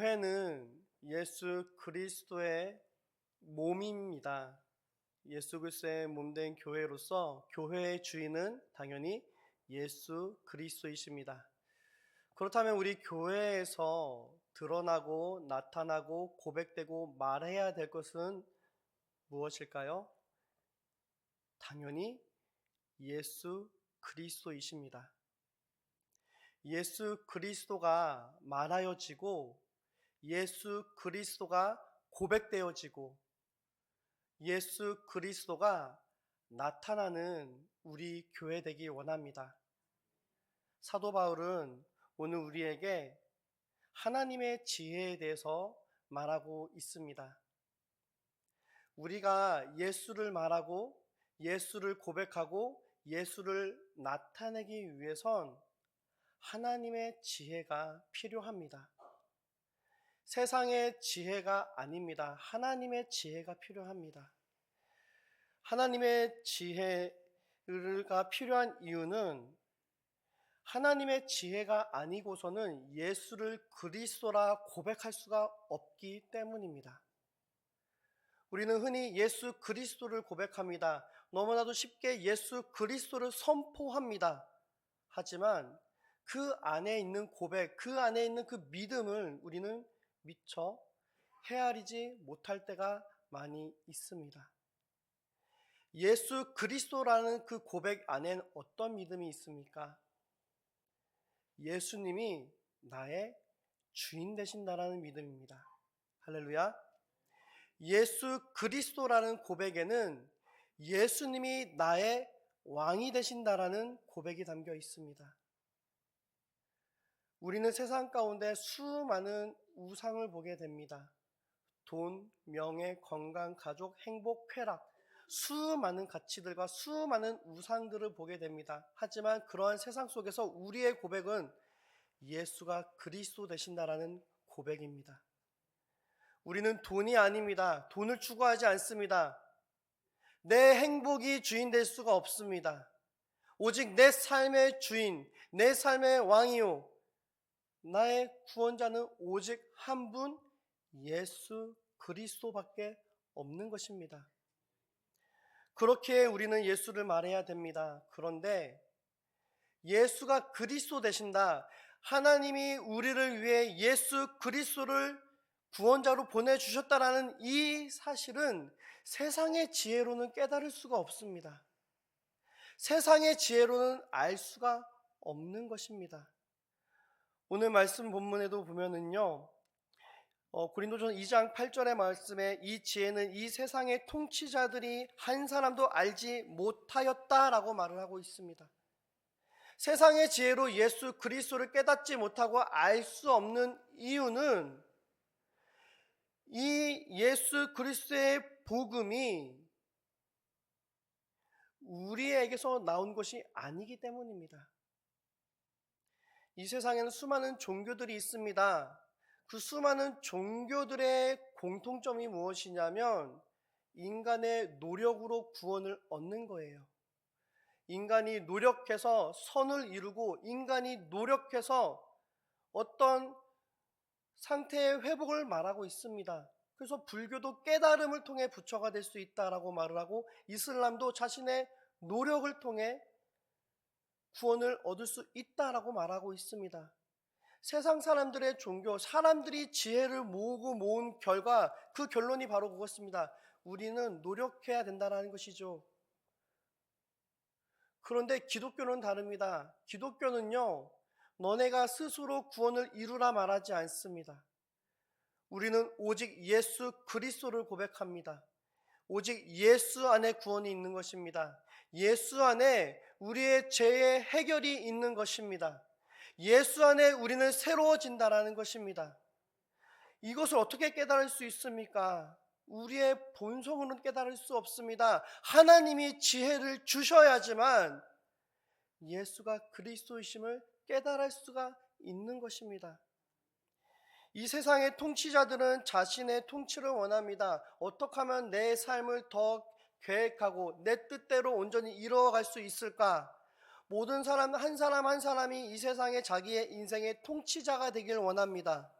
교회는 예수 그리스도의 몸입니다. 예수 그리스도의 몸된 교회로서 교회의 주인은 당연히 예수 그리스도이십니다. 그렇다면 우리 교회에서 드러나고 나타나고 고백되고 말해야 될 것은 무엇일까요? 당연히 예수 그리스도이십니다. 예수 그리스도가 말하여지고 예수 그리스도가 고백되어지고 예수 그리스도가 나타나는 우리 교회 되기 원합니다. 사도 바울은 오늘 우리에게 하나님의 지혜에 대해서 말하고 있습니다. 우리가 예수를 말하고 예수를 고백하고 예수를 나타내기 위해선 하나님의 지혜가 필요합니다. 세상의 지혜가 아닙니다. 하나님의 지혜가 필요합니다. 하나님의 지혜가 필요한 이유는 하나님의 지혜가 아니고서는 예수를 그리스도라 고백할 수가 없기 때문입니다. 우리는 흔히 예수 그리스도를 고백합니다. 너무나도 쉽게 예수 그리스도를 선포합니다. 하지만 그 안에 있는 고백, 그 안에 있는 그 믿음을 우리는 미처 헤아리지 못할 때가 많이 있습니다. 예수 그리스도라는 그 고백 안엔 어떤 믿음이 있습니까? 예수님이 나의 주인 되신다라는 믿음입니다. 할렐루야. 예수 그리스도라는 고백에는 예수님이 나의 왕이 되신다라는 고백이 담겨 있습니다. 우리는 세상 가운데 수많은 우상을 보게 됩니다. 돈, 명예, 건강, 가족, 행복, 쾌락, 수많은 가치들과 수많은 우상들을 보게 됩니다. 하지만 그러한 세상 속에서 우리의 고백은 예수가 그리스도 되신다라는 고백입니다. 우리는 돈이 아닙니다. 돈을 추구하지 않습니다. 내 행복이 주인 될 수가 없습니다. 오직 내 삶의 주인, 내 삶의 왕이요 나의 구원자는 오직 한 분 예수 그리스도밖에 없는 것입니다. 그렇게 우리는 예수를 말해야 됩니다. 그런데 예수가 그리스도 되신다, 하나님이 우리를 위해 예수 그리스도를 구원자로 보내주셨다라는 이 사실은 세상의 지혜로는 깨달을 수가 없습니다. 세상의 지혜로는 알 수가 없는 것입니다. 오늘 말씀 본문에도 보면은요, 고린도전서 2장 8절의 말씀에 이 지혜는 이 세상의 통치자들이 한 사람도 알지 못하였다라고 말을 하고 있습니다. 세상의 지혜로 예수 그리스도를 깨닫지 못하고 알 수 없는 이유는 이 예수 그리스도의 복음이 우리에게서 나온 것이 아니기 때문입니다. 이 세상에는 수많은 종교들이 있습니다. 그 수많은 종교들의 공통점이 무엇이냐면 인간의 노력으로 구원을 얻는 거예요. 인간이 노력해서 선을 이루고 인간이 노력해서 어떤 상태의 회복을 말하고 있습니다. 그래서 불교도 깨달음을 통해 부처가 될 수 있다라고 말을 하고 이슬람도 자신의 노력을 통해 구원을 얻을 수 있다라고 말하고 있습니다. 세상 사람들의 종교, 사람들이 지혜를 모으고 모은 결과 그 결론이 바로 그것입니다. 우리는 노력해야 된다는 것이죠. 그런데 기독교는 다릅니다. 기독교는요, 너네가 스스로 구원을 이루라 말하지 않습니다. 우리는 오직 예수 그리스도를 고백합니다. 오직 예수 안에 구원이 있는 것입니다. 예수 안에 우리의 죄의 해결이 있는 것입니다. 예수 안에 우리는 새로워진다라는 것입니다. 이것을 어떻게 깨달을 수 있습니까? 우리의 본성으로는 깨달을 수 없습니다. 하나님이 지혜를 주셔야지만 예수가 그리스도이심을 깨달을 수가 있는 것입니다. 이 세상의 통치자들은 자신의 통치를 원합니다. 어떻게 하면 내 삶을 더 계획하고 내 뜻대로 온전히 이루어갈 수 있을까? 모든 사람 한 사람 한 사람이 이 세상에 자기의 인생의 통치자가 되길 원합니다.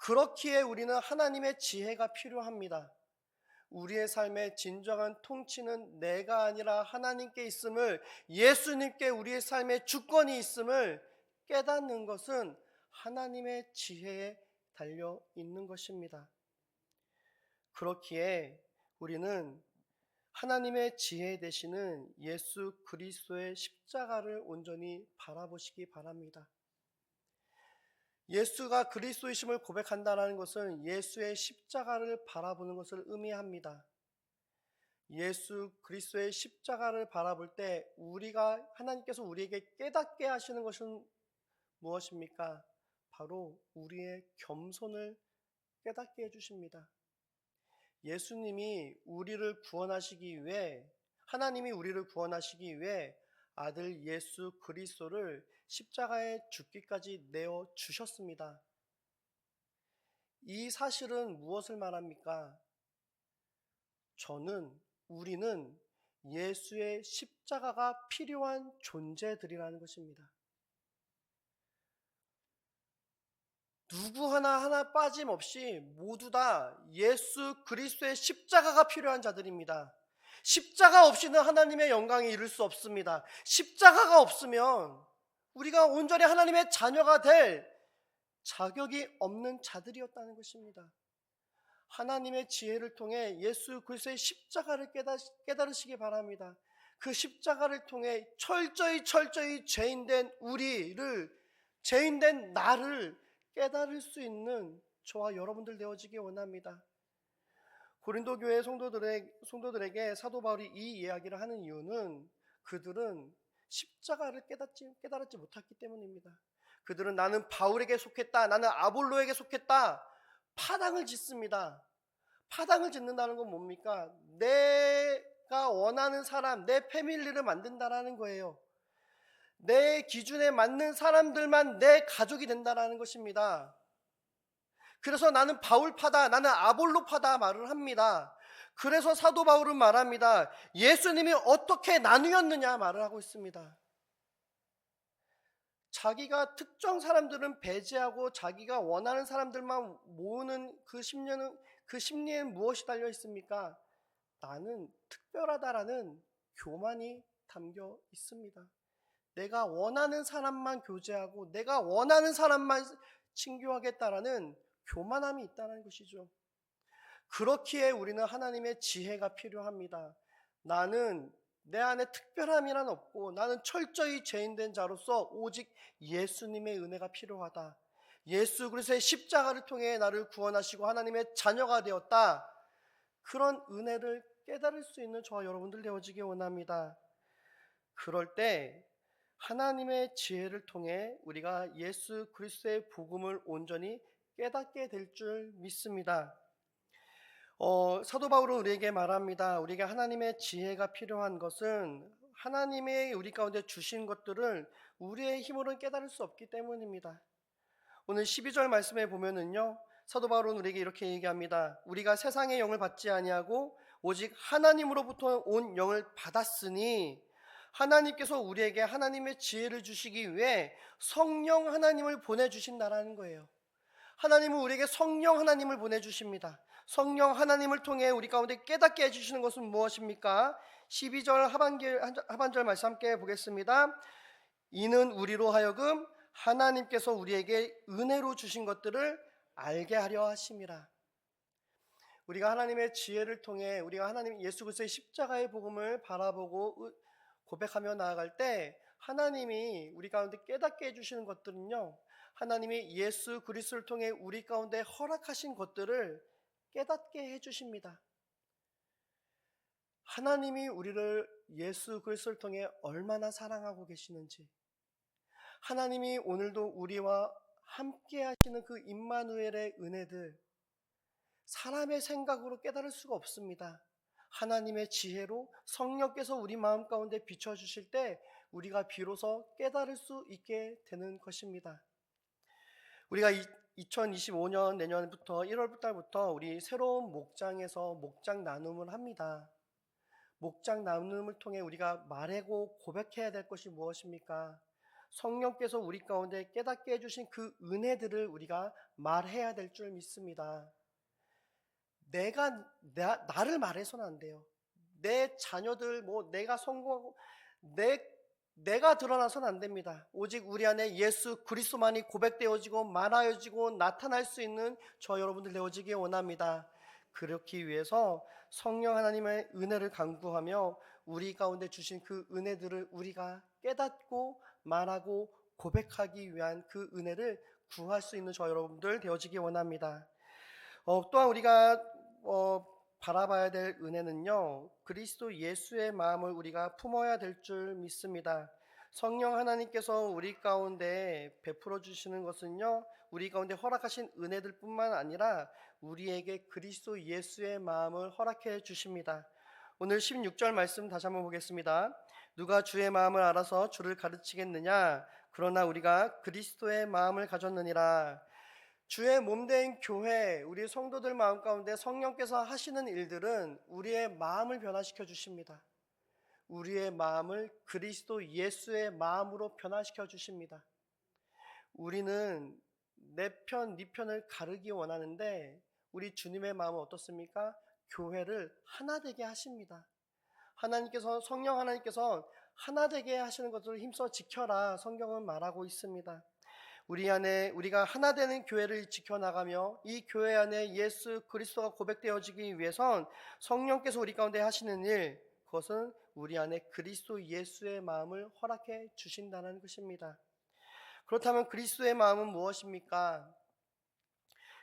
그렇기에 우리는 하나님의 지혜가 필요합니다. 우리의 삶의 진정한 통치는 내가 아니라 하나님께 있음을, 예수님께 우리의 삶의 주권이 있음을 깨닫는 것은 하나님의 지혜에 달려 있는 것입니다. 그렇기에 우리는 하나님의 지혜 되시는 예수 그리스도의 십자가를 온전히 바라보시기 바랍니다. 예수가 그리스도이심을 고백한다는 것은 예수의 십자가를 바라보는 것을 의미합니다. 예수 그리스도의 십자가를 바라볼 때 하나님께서 우리에게 깨닫게 하시는 것은 무엇입니까? 바로 우리의 겸손을 깨닫게 해주십니다. 예수님이 우리를 구원하시기 위해, 하나님이 우리를 구원하시기 위해 아들 예수 그리스도를 십자가에 죽기까지 내어 주셨습니다. 이 사실은 무엇을 말합니까? 우리는 예수의 십자가가 필요한 존재들이라는 것입니다. 누구 하나 빠짐없이 모두 다 예수 그리스도의 십자가가 필요한 자들입니다. 십자가 없이는 하나님의 영광에 이를 수 없습니다. 십자가가 없으면 우리가 온전히 하나님의 자녀가 될 자격이 없는 자들이었다는 것입니다. 하나님의 지혜를 통해 예수 그리스도의 십자가를 깨달으시기 바랍니다. 그 십자가를 통해 철저히 죄인된 죄인된 나를 깨달을 수 있는 저와 여러분들 되어지기 원합니다. 고린도 교회 성도들에게 사도 바울이 이 이야기를 하는 이유는 그들은 십자가를 깨달지 못했기 때문입니다. 그들은 나는 바울에게 속했다, 나는 아볼로에게 속했다, 파당을 짓습니다. 파당을 짓는다는 건 뭡니까? 내가 원하는 사람, 내 패밀리를 만든다라는 거예요. 내 기준에 맞는 사람들만 내 가족이 된다라는 것입니다. 그래서 나는 바울파다, 나는 아볼로파다 말을 합니다. 그래서 사도 바울은 말합니다. 예수님이 어떻게 나누었느냐 말을 하고 있습니다. 자기가 특정 사람들은 배제하고 자기가 원하는 사람들만 모으는 그 심리에는 무엇이 달려 있습니까? 나는 특별하다라는 교만이 담겨 있습니다. 내가 원하는 사람만 교제하고 내가 원하는 사람만 친교하겠다라는 교만함이 있다는 것이죠. 그렇기에 우리는 하나님의 지혜가 필요합니다. 나는 내 안에 특별함이란 없고 나는 철저히 죄인된 자로서 오직 예수님의 은혜가 필요하다. 예수 그리스도의 십자가를 통해 나를 구원하시고 하나님의 자녀가 되었다. 그런 은혜를 깨달을 수 있는 저와 여러분들 되어지기 원합니다. 그럴 때 하나님의 지혜를 통해 우리가 예수 그리스도의 복음을 온전히 깨닫게 될 줄 믿습니다. 사도 바울은 우리에게 말합니다. 우리에게 하나님의 지혜가 필요한 것은 하나님의 우리 가운데 주신 것들을 우리의 힘으로는 깨달을 수 없기 때문입니다. 오늘 12절 말씀에 보면은요, 사도 바울은 우리에게 이렇게 얘기합니다. 우리가 세상의 영을 받지 아니하고 오직 하나님으로부터 온 영을 받았으니 하나님께서 우리에게 하나님의 지혜를 주시기 위해 성령 하나님을 보내주신다라는 거예요. 하나님은 우리에게 성령 하나님을 보내주십니다. 성령 하나님을 통해 우리 가운데 깨닫게 해주시는 것은 무엇입니까? 12절 하반절 말씀 함께 보겠습니다. 이는 우리로 하여금 하나님께서 우리에게 은혜로 주신 것들을 알게 하려 하심이라. 우리가 하나님의 지혜를 통해 우리가 하나님 예수 그리스도의 십자가의 복음을 바라보고 고백하며 나아갈 때 하나님이 우리 가운데 깨닫게 해주시는 것들은요, 하나님이 예수 그리스도를 통해 우리 가운데 허락하신 것들을 깨닫게 해주십니다. 하나님이 우리를 예수 그리스도를 통해 얼마나 사랑하고 계시는지, 하나님이 오늘도 우리와 함께 하시는 그 임마누엘의 은혜들, 사람의 생각으로 깨달을 수가 없습니다. 하나님의 지혜로 성령께서 우리 마음 가운데 비춰주실 때 우리가 비로소 깨달을 수 있게 되는 것입니다. 우리가 2025년 내년부터 1월달부터 우리 새로운 목장에서 목장 나눔을 합니다. 목장 나눔을 통해 우리가 말하고 고백해야 될 것이 무엇입니까? 성령께서 우리 가운데 깨닫게 해주신 그 은혜들을 우리가 말해야 될 줄 믿습니다. 나를 말해서는 안 돼요. 내 자녀들, 내가 성공하고, 내가 드러나서는 안 됩니다. 오직 우리 안에 예수 그리스도만이 고백되어지고 말하여지고 나타날 수 있는 저 여러분들 되어지기 원합니다. 그렇기 위해서 성령 하나님의 은혜를 간구하며 우리 가운데 주신 그 은혜들을 우리가 깨닫고 말하고 고백하기 위한 그 은혜를 구할 수 있는 저 여러분들 되어지기 원합니다. 또한 우리가 바라봐야 될 은혜는요, 그리스도 예수의 마음을 우리가 품어야 될 줄 믿습니다. 성령 하나님께서 우리 가운데 베풀어 주시는 것은요, 우리 가운데 허락하신 은혜들 뿐만 아니라 우리에게 그리스도 예수의 마음을 허락해 주십니다. 오늘 16절 말씀 다시 한번 보겠습니다. 누가 주의 마음을 알아서 주를 가르치겠느냐? 그러나 우리가 그리스도의 마음을 가졌느니라. 주의 몸된 교회, 우리 성도들 마음 가운데 성령께서 하시는 일들은 우리의 마음을 변화시켜 주십니다. 우리의 마음을 그리스도 예수의 마음으로 변화시켜 주십니다. 우리는 내 편, 네 편을 가르기 원하는데 우리 주님의 마음은 어떻습니까? 교회를 하나 되게 하십니다. 성령 하나님께서 하나 되게 하시는 것을 힘써 지켜라 성경은 말하고 있습니다. 우리 안에 우리가 하나 되는 교회를 지켜나가며 이 교회 안에 예수 그리스도가 고백되어지기 위해선 성령께서 우리 가운데 하시는 일, 그것은 우리 안에 그리스도 예수의 마음을 허락해 주신다는 것입니다. 그렇다면 그리스도의 마음은 무엇입니까?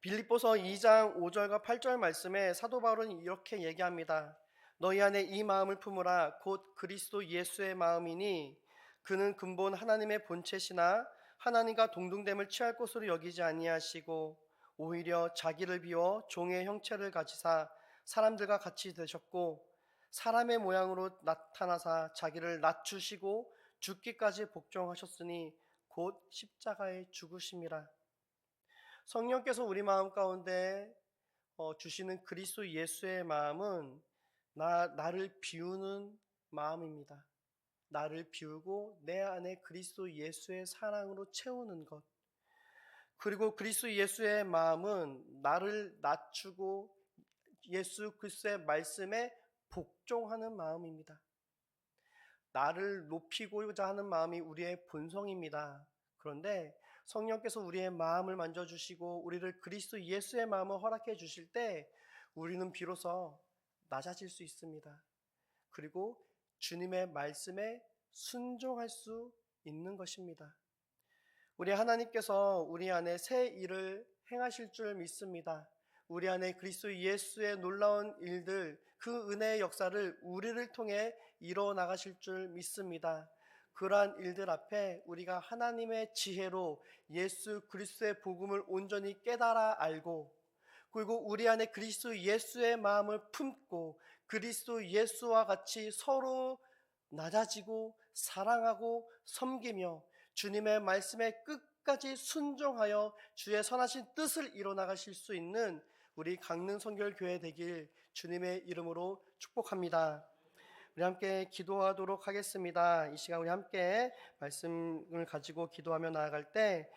빌립보서 2장 5절과 8절 말씀에 사도 바울은 이렇게 얘기합니다. 너희 안에 이 마음을 품으라. 곧 그리스도 예수의 마음이니 그는 근본 하나님의 본체시나 하나님과 동등됨을 취할 것으로 여기지 아니하시고 오히려 자기를 비워 종의 형체를 가지사 사람들과 같이 되셨고 사람의 모양으로 나타나사 자기를 낮추시고 죽기까지 복종하셨으니 곧 십자가에 죽으심이라. 성령께서 우리 마음 가운데 주시는 그리스도 예수의 마음은 나를 비우는 마음입니다. 나를 비우고 내 안에 그리스도 예수의 사랑으로 채우는 것. 그리고 그리스도 예수의 마음은 나를 낮추고 예수 그리스도의 말씀에 복종하는 마음입니다. 나를 높이고자 하는 마음이 우리의 본성입니다. 그런데 성령께서 우리의 마음을 만져주시고 우리를 그리스도 예수의 마음을 허락해 주실 때 우리는 비로소 낮아질 수 있습니다. 그리고 주님의 말씀에 순종할 수 있는 것입니다. 우리 하나님께서 우리 안에 새 일을 행하실 줄 믿습니다. 우리 안에 그리스도 예수의 놀라운 일들, 그 은혜의 역사를 우리를 통해 이루어 나가실 줄 믿습니다. 그러한 일들 앞에 우리가 하나님의 지혜로 예수 그리스도의 복음을 온전히 깨달아 알고, 그리고 우리 안에 그리스도 예수의 마음을 품고 그리스도 예수와 같이 서로 낮아지고 사랑하고 섬기며 주님의 말씀에 끝까지 순종하여 주의 선하신 뜻을 이뤄나가실 수 있는 우리 강릉 선결교회 되길 주님의 이름으로 축복합니다. 우리 함께 기도하도록 하겠습니다. 이 시간 우리 함께 말씀을 가지고 기도하며 나아갈 때